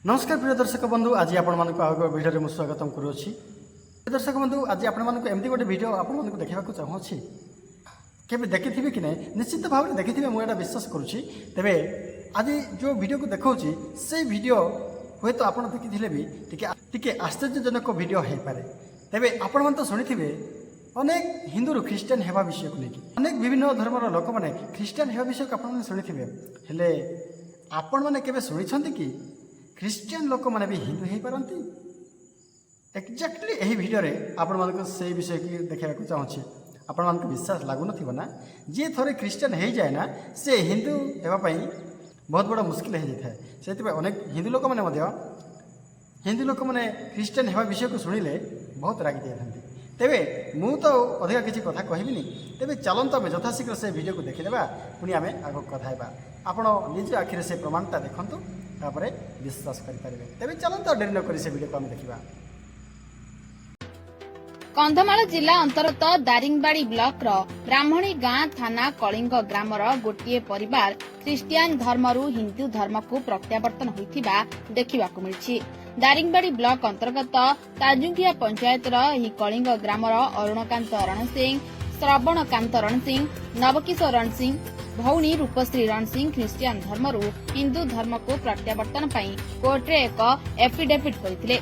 नमस्कार प्रिय दर्शक बंधु आज आपण भिडियो में स्वागत करुँची। दर्शक बंधु आज आपमती गोटे भिड आपको देखा चाहूँगी केवे देखी कि नहीं निश्चित भाव में देखी मुझे विश्वास करुँची। तेरे आज जो भिड को देखा से भिड हे तो आप देखी भी टी आश्चर्यजनक भिड हो पारे। तेरे आपण तो शुणी अनेक हिंदू ख्रीस्टान होगा विषय को लेकिन अनेक विभिन्न धर्मर लोक मैंने ख्रीस्टान होगा विषय को आपने शुणी हेले आपण मैंने केवे शुणी कि ख्रीस्टान लोक मैंने भी हिंदू हो पारती। एक्जाक्टली यही भिडियो आपण मानक से विषय की देखा चाहूँगी। आपण मानक विश्वास लगुन ना जी थे ख्रीस्टान हो जाए ना से हिंदू होगापाई बहुत बड़ा मुस्किल हो जाए से अनेक हिंदू लोक मैंने ख्रीस्टान होगा विषय को शुणिले बहुत रागी जाता। तेरे मु तो अधिक किसी कथा कहबिनी। तेरे चलत आम यथाशीघ्र से भिडियो को देखीदेवा पुणी आम आग कथा आपण निज आखिरे से प्रमाणटा देखु तापर विश्वास करेंगे। तेरे चलत डेरी नक से भिडियो को आम देखा। कंधमाल जिला अंतर्गत दारिंगबाड़ी ब्लॉक ब्राह्मणी गाँ थाना कलिंग ग्रामर गोटे परिवार ख्रीस्टियान धर्मरू हिंदू धर्म को प्रत्यावर्तन होइथिबा देखिबाकु मिलछि। दारिंगबाड़ी ब्लॉक अंतर्गत ताजुंगिया पंचायतर एही कलिंग ग्रामर अरुणकांत रणसिंह, श्रवणकांत रणसिंह, नवकिशोर रणसिंह, भौणी रूपश्री रणसिंह ख्रीस्टियान धर्मरू हिंदू धर्म को प्रत्यावर्तन पई कोर्टे एक एफिडेविट करथिले।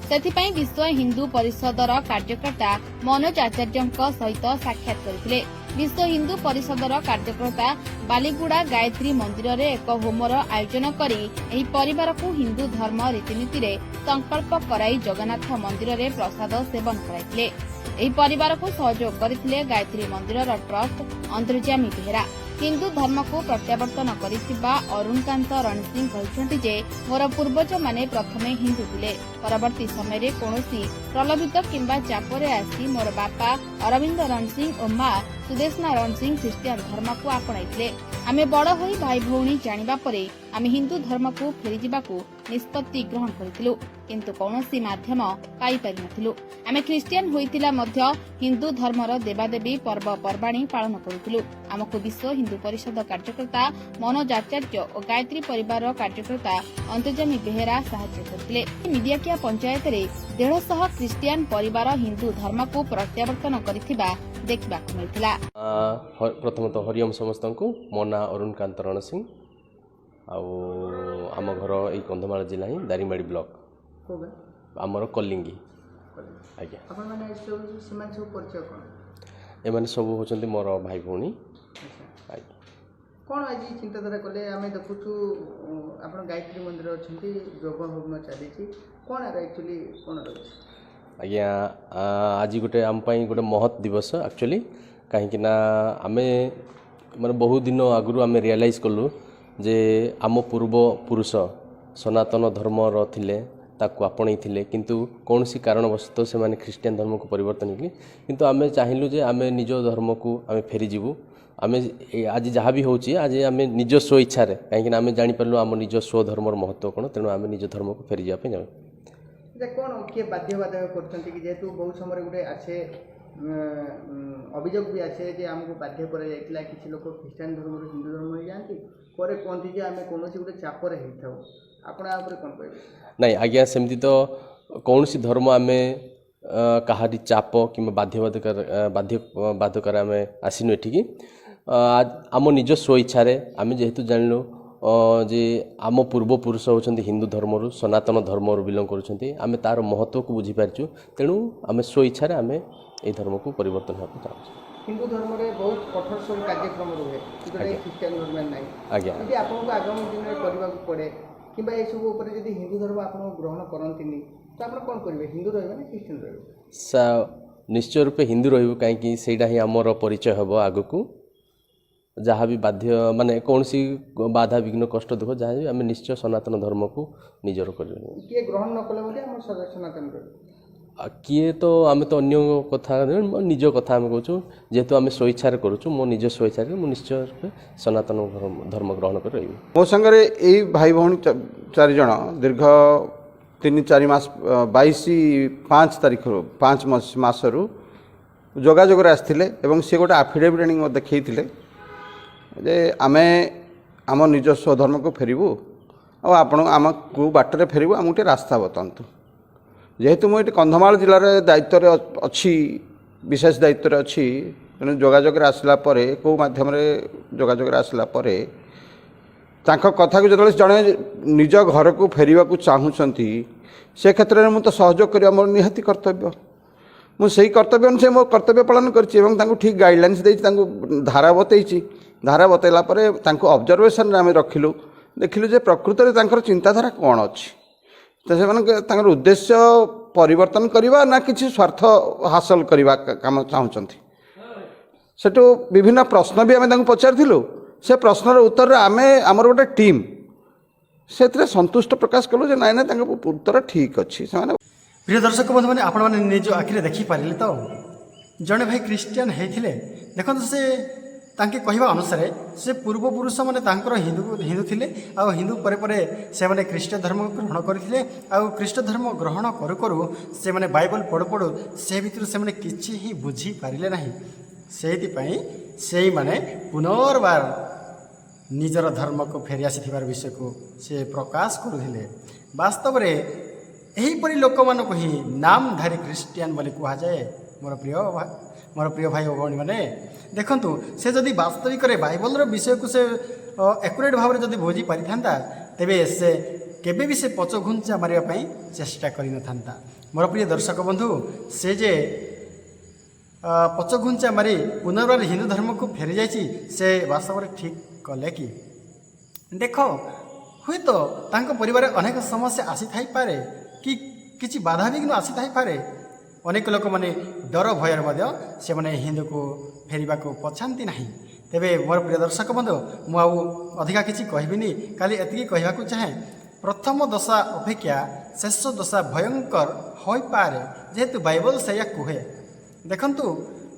सेथिपई विश्व हिंदू परिषदर कार्यकर्ता मनोज आचार्य सहित साक्षात करथिले। विश्व हिंदू परिषदर कार्यकर्ता बालीगुड़ा गायत्री मंदिर रे एक होमर आयोजन करी एही परिवार को हिंदू धर्म रीतिनीति रे संकल्प कराई जगन्नाथ मंदिर रे प्रसाद सेवन कराइथिले। एही परिवार को सहयोग करथिले गायत्री मंदिर ट्रस्ट अंतर्जामी बेहेरा। हिंदू धर्म को प्रत्यावर्तन करिथिबा अरुणकांत रणसिंह कहते जे मोर पूर्वज माने प्रथमे हिंदू थिले, परवर्ती समय रे कोनोसी प्रलोभित किंबा चापरे आसी मोर बापा अरविंद रणसिंह और मां सुदेशना रणसिंह ख्रीस्टियान धर्म को आपणाइथिले। आमे बड़ होई भाई भौणी जानिबा परे आमे हिंदू धर्म को फेरी जिबाकू निष्पत्ति ग्रहण करिथिलु, किंतु कौनसी माध्यम पाई पारि नथिलु। आमे ख्रीस्टियान होइतिला मध्य हिंदू धर्मर देवादेवी पर्व पर्वाणी पालन करुथिलु। आमको विश्व हिंदू परिषद कार्यकर्ता मनोज आचार्य और गायत्री परिवार कार्यकर्ता अंतर्जामी बेहेरा साहाय्य करथिले। मिडियाकिया पंचायत रे 150 ख्रीस्टियान परिवार हिंदू धर्म को प्रत्यावर्तन करिथिबा देखिबाकू मिलथिला। प्रथम तो हरिओम समस्त को मो ना अरुणकांत रणसिंह आम घर यही कंधमाल जिला ही दारिंगबाड़ी ब्लॉक आमर कलिंगी आज्ञा एम सब होती मोर भाई भौणी। कौन आज चिंताधारा कले आम देखु आप गायत्री मंदिर अच्छा योग होम चली कौन एक्चुअली कौन रही आज्ञा आज गोटे आम गोटे महत् दिवस एक्चुअली कहीं आमे माने बहुत दिन आगु आम रियलाइज कलु जे आम पूर्व पुरुष सनातन धर्मर थिले ताकू आपणई थिले, किंतु कौन सी कारणवशतः से माने ख्रीस्टियान धर्म को परिवर्तन कले, किंतु आम चाहिलु जे आम निज धर्म को आम फेरी जीवु। आम आज जहाँ भी होची आज आम निज स्व इच्छा कहीं आम जापारू आम निज स्व धर्मर महत्व कौन, तेणु आम निज धर्म को फेरी जावाई जाऊँ। कौन किए बाध्य बाधक कर जेहेतु बहुत समय गोटे आसे अभियोग भी आसे जे आमको बाध्य कर किसी लोग ख्रीस्टान धर्म हिंदू धर्म हो जाती पर कहते हैं आम कौन गोटे चापर हो आपड़ कौन कहे नहीं आज्ञा सेमती तो कौन सी धर्म आम कहारी चाप कि बाध्य बाधक आम आसनु एठिकी आम निज स्व इच्छा आम जेहेतु जानलु जे आम पूर्वपुरुष होती हिंदू धर्मरू सनातन धर्मरू बिलंग करुँच तार महत्व को बुझीपारचु, तेणु आम स्व इच्छा आम ये धर्म को परिवर्तन होगा चाहूँ। हिंदू धर्म रे बहुत कठोर सब कार्यक्रम रुहे ख्रीस्टान धर्म नहीं आज्ञा यदि आपको आगामी दिन में करने पड़े कि सब उपर यदि हिंदू धर्म आप ग्रहण करती तो आप कौन करेंगे हिंदू रहा ना ख्रीस्टान रहा निश्चय रूपे हिंदू रही कहीं सेटा ही आमर परिचय हम आग को जहाँ भी बाध्य माने कौन सी बाधा विघ्न कष्ट दुख जहाँ भी आम निश्चय सनातन धर्म को निजर कर किए ग्रहण न कले सनातन किए तो आम तो अन्य कथा निज कथा आम कहूँ जेहेतु आम स्वेच्छा करुँ मो निज स्वेच्छा मो निश्चय रूपे सनातन धर्म ग्रहण कर रही मो संगे यही भाई भौणी 4 जन दीर्घ 3-4 मास 22-5 तारीख 5 मासरू जोगाजोग आसते सी गोटे आफिडेविट आनी देखते जे आम आम निज स्वधर्म को फेरबू ଆଉ ଆପଣ ଆମକୁ ବାଟରେ ଫେରିବୁ, ଆମକୁ ଟିକେ ରାସ୍ତା ବତାନ୍ତୁ। ଯେହେତୁ ମୁଁ ଏଠି କନ୍ଧମାଳ ଜିଲ୍ଲାରେ ଦାୟିତ୍ୱରେ ଅଛି, ବିଶେଷ ଦାୟିତ୍ୱରେ ଅଛି, ତେଣୁ ଯୋଗାଯୋଗରେ ଆସିଲା ପରେ, କେଉଁ ମାଧ୍ୟମରେ ଯୋଗାଯୋଗରେ ଆସିଲା ପରେ ତାଙ୍କ କଥାକୁ ଯେତେବେଳେ ଜଣେ ନିଜ ଘରକୁ ଫେରିବାକୁ ଚାହୁଁଛନ୍ତି, ସେ କ୍ଷେତ୍ରରେ ମୁଁ ତ ସହଯୋଗ କରିବା ମୋର ନିହାତି କର୍ତ୍ତବ୍ୟ। ମୁଁ ସେଇ କର୍ତ୍ତବ୍ୟ ଅନୁସାରେ ମୋ କର୍ତ୍ତବ୍ୟ ପାଳନ କରିଛି ଏବଂ ତାଙ୍କୁ ଠିକ୍ ଗାଇଡ଼ଲାଇନ୍ସ ଦେଇଛି, ତାଙ୍କୁ ଧାରା ବତେଇଛି। ଧାରା ବତେଇଲା ପରେ ତାଙ୍କୁ ଅବଜର୍ଭେସନରେ ଆମେ ଦେଖିଲୁ ଯେ ପ୍ରକୃତରେ ତାଙ୍କର ଚିନ୍ତାଧାରା କ'ଣ ଅଛି। ତ ସେମାନେ ତାଙ୍କର ଉଦ୍ଦେଶ୍ୟ ପରିବର୍ତ୍ତନ କରିବା ନା କିଛି ସ୍ୱାର୍ଥ ହାସଲ କରିବା କାମ ଚାହୁଁଛନ୍ତି। ସେଠୁ ବିଭିନ୍ନ ପ୍ରଶ୍ନ ବି ଆମେ ତାଙ୍କୁ ପଚାରିଥିଲୁ। ସେ ପ୍ରଶ୍ନର ଉତ୍ତରରେ ଆମେ ଆମର ଗୋଟେ ଟିମ୍ ସେଥିରେ ସନ୍ତୁଷ୍ଟ ପ୍ରକାଶ କଲୁ ଯେ ନାଇଁ ତାଙ୍କ ଉତ୍ତର ଠିକ୍ ଅଛି। ସେମାନେ প্রিয় দর্শক বন্ধুମାନେ ଆପଣମାନେ ନିଜ ଆଖିରେ ଦେଖିପାରିଲେ ତ ଜଣେ ଭାଇ ଖ୍ରୀଷ୍ଟିଆନ ହେଇଥିଲେ। ଦେଖନ୍ତୁ ସେ ତାଙ୍କେ କହିବା ଅନୁସାରେ ସେ ପୂର୍ବପୁରୁଷମାନେ ତାଙ୍କର ହିନ୍ଦୁ ଥିଲେ, ଆଉ ହିନ୍ଦୁ ପରେ ପରେ ସେମାନେ ଖ୍ରୀଷ୍ଟ ଧର୍ମ ଗ୍ରହଣ କରିଥିଲେ। ଆଉ ଖ୍ରୀଷ୍ଟ ଧର୍ମ ଗ୍ରହଣ କରୁ କରୁ ସେମାନେ ବାଇବଲ ପଢ଼ୁ ପଢ଼ୁ ସେ ଭିତରୁ ସେମାନେ କିଛି ହିଁ ବୁଝିପାରିଲେ ନାହିଁ। ସେଇଥିପାଇଁ ସେଇମାନେ ପୁନର୍ବାର ନିଜର ଧର୍ମକୁ ଫେରି ଆସିଥିବାର ବିଷୟକୁ ସେ ପ୍ରକାଶ କରୁଥିଲେ। ବାସ୍ତବରେ ଏହିପରି ଲୋକମାନଙ୍କୁ ହିଁ ନାମଧାରୀ ଖ୍ରୀଷ୍ଟିଆନ ବୋଲି କୁହାଯାଏ। ମୋର ପ୍ରିୟ ଭାଇ ଓ ଭଉଣୀମାନେ, ଦେଖନ୍ତୁ ସେ ଯଦି ବାସ୍ତବିକରେ ବାଇବଲର ବିଷୟକୁ ସେ ଏକୁରେଟ୍ ଭାବରେ ଯଦି ବୁଝି ପାରିଥାନ୍ତା, ତେବେ ସେ କେବେ ବି ସେ ପଛଘୁଞ୍ଚା ମାରିବା ପାଇଁ ଚେଷ୍ଟା କରିନଥାନ୍ତା। ମୋର ପ୍ରିୟ ଦର୍ଶକ ବନ୍ଧୁ, ସେ ଯେ ପଛଘୁଞ୍ଚା ମାରି ପୁନର୍ବାର ହିନ୍ଦୁ ଧର୍ମକୁ ଫେରିଯାଇଛି, ସେ ବାସ୍ତବରେ ଠିକ୍ କଲେ କି? ଦେଖ, ହୁଏତ ତାଙ୍କ ପରିବାରରେ ଅନେକ ସମସ୍ୟା ଆସିଥାଇପାରେ କି କିଛି ବାଧାବିଘ୍ନ ଆସିଥାଇପାରେ। ଅନେକ ଲୋକମାନେ ଡର ଭୟରେ ମଧ୍ୟ ସେମାନେ ହିନ୍ଦୁକୁ ଫେରିବାକୁ ପଛାନ୍ତି ନାହିଁ। ତେବେ ମୋର ପ୍ରିୟ ଦର୍ଶକ ବନ୍ଧୁ, ମୁଁ ଆଉ ଅଧିକା କିଛି କହିବିନି, ଖାଲି ଏତିକି କହିବାକୁ ଚାହେଁ, ପ୍ରଥମ ଦଶା ଅପେକ୍ଷା ଶେଷ ଦଶା ଭୟଙ୍କର ହୋଇପାରେ, ଯେହେତୁ ବାଇବଲ ସେଇଆ କୁହେ। ଦେଖନ୍ତୁ,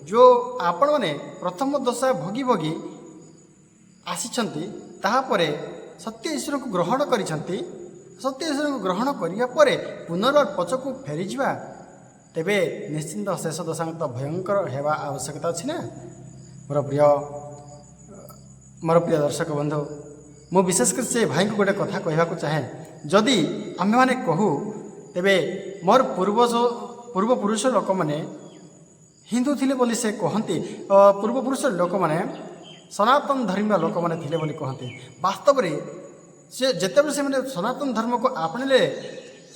ଯେଉଁ ଆପଣମାନେ ପ୍ରଥମ ଦଶା ଭୋଗି ଭୋଗି ଆସିଛନ୍ତି, ତାହାପରେ ସତ୍ୟ ଈଶ୍ୱରକୁ ଗ୍ରହଣ କରିଛନ୍ତି। ସତ୍ୟ ଈଶ୍ୱରକୁ ଗ୍ରହଣ କରିବା ପରେ ପୁନର୍ବାର ପଛକୁ ଫେରିଯିବା, ତେବେ ନିଶ୍ଚିନ୍ତ ଶେଷ ଦଶାନ୍ତ ଭୟଙ୍କର ହେବା ଆବଶ୍ୟକତା ଅଛି ନା। ମୋର ପ୍ରିୟ ଦର୍ଶକ ବନ୍ଧୁ, ମୁଁ ବିଶେଷ କରି ସେ ଭାଇଙ୍କୁ ଗୋଟେ କଥା କହିବାକୁ ଚାହେଁ। ଯଦି ଆମେମାନେ କହୁ, ତେବେ ମୋର ପୂର୍ବପୁରୁଷ ଲୋକମାନେ ହିନ୍ଦୁ ଥିଲେ ବୋଲି ସେ କହନ୍ତି, ପୂର୍ବପୁରୁଷ ଲୋକମାନେ ସନାତନ ଧର୍ମୀୟ ଲୋକମାନେ ଥିଲେ ବୋଲି କହନ୍ତି। ବାସ୍ତବରେ ସେ ଯେତେବେଳେ ସେମାନେ ସନାତନ ଧର୍ମକୁ ଆପଣେଇଲେ,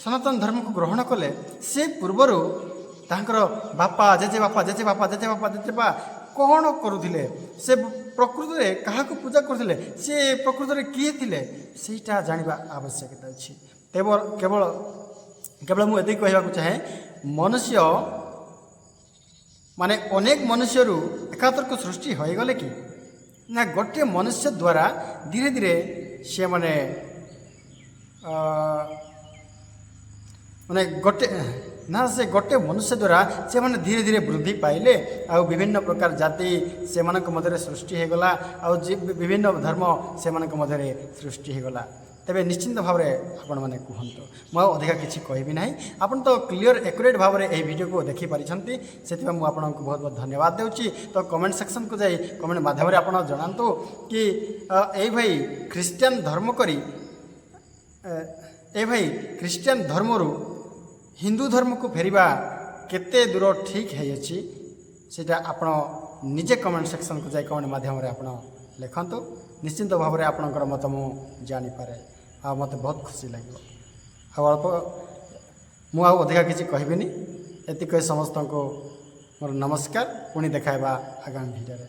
ସନାତନ ଧର୍ମକୁ ଗ୍ରହଣ କଲେ, ସେ ପୂର୍ବରୁ ତାଙ୍କର ବାପା ଜେଜେବାପା କ'ଣ କରୁଥିଲେ, ସେ ପ୍ରକୃତରେ କାହାକୁ ପୂଜା କରୁଥିଲେ, ସେ ପ୍ରକୃତରେ କିଏ ଥିଲେ, ସେଇଟା ଜାଣିବା ଆବଶ୍ୟକତା ଅଛି। କେବଳ ମୁଁ ଏତିକି କହିବାକୁ ଚାହେଁ, ମନୁଷ୍ୟ ମାନେ ଅନେକ ମନୁଷ୍ୟରୁ ଏକାତର୍କ ସୃଷ୍ଟି ହୋଇଗଲେ କି ନା ଗୋଟିଏ ମନୁଷ୍ୟ ଦ୍ୱାରା ଧୀରେ ଧୀରେ ସେମାନେ ସେ ଗୋଟେ ମନୁଷ୍ୟ ଦ୍ୱାରା ସେମାନେ ଧୀରେ ଧୀରେ ବୃଦ୍ଧି ପାଇଲେ, ଆଉ ବିଭିନ୍ନ ପ୍ରକାର ଜାତି ସେମାନଙ୍କ ମଧ୍ୟରେ ସୃଷ୍ଟି ହୋଇଗଲା, ଆଉ ବିଭିନ୍ନ ଧର୍ମ ସେମାନଙ୍କ ମଧ୍ୟରେ ସୃଷ୍ଟି ହୋଇଗଲା। ତେବେ ନିଶ୍ଚିନ୍ତ ଭାବରେ ଆପଣମାନେ କୁହନ୍ତୁ, ମୁଁ ଆଉ ଅଧିକା କିଛି କହିବି ନାହିଁ। ଆପଣ ତ କ୍ଲିଅର୍ ଏକୁରେଟ୍ ଭାବରେ ଏହି ଭିଡ଼ିଓକୁ ଦେଖିପାରିଛନ୍ତି, ସେଥିପାଇଁ ମୁଁ ଆପଣଙ୍କୁ ବହୁତ ବହୁତ ଧନ୍ୟବାଦ ଦେଉଛି। ତ କମେଣ୍ଟ ସେକ୍ସନକୁ ଯାଇ କମେଣ୍ଟ ମାଧ୍ୟମରେ ଆପଣ ଜଣାନ୍ତୁ କି ଏଇ ଭାଇ ଖ୍ରୀଷ୍ଟିଆନ ଧର୍ମ କରି ଖ୍ରୀଷ୍ଟିଆନ ଧର୍ମରୁ ହିନ୍ଦୁ ଧର୍ମକୁ ଫେରିବା କେତେ ଦୂର ଠିକ୍ ହୋଇଅଛି, ସେଇଟା ଆପଣ ନିଜେ କମେଣ୍ଟ ସେକ୍ସନକୁ ଯାଇ କମେଣ୍ଟ ମାଧ୍ୟମରେ ଆପଣ ଲେଖନ୍ତୁ। ନିଶ୍ଚିନ୍ତ ଭାବରେ ଆପଣଙ୍କର ମତ ମୁଁ ଜାଣିପାରେ, ଆଉ ମୋତେ ବହୁତ ଖୁସି ଲାଗିବ। ମୁଁ ଆଉ ଅଧିକା କିଛି କହିବିନି, ଏତିକି କହି ସମସ୍ତଙ୍କୁ ମୋର ନମସ୍କାର। ପୁଣି ଦେଖା ହେବା ଆଗାମୀ ଭିଡ଼ିଓରେ।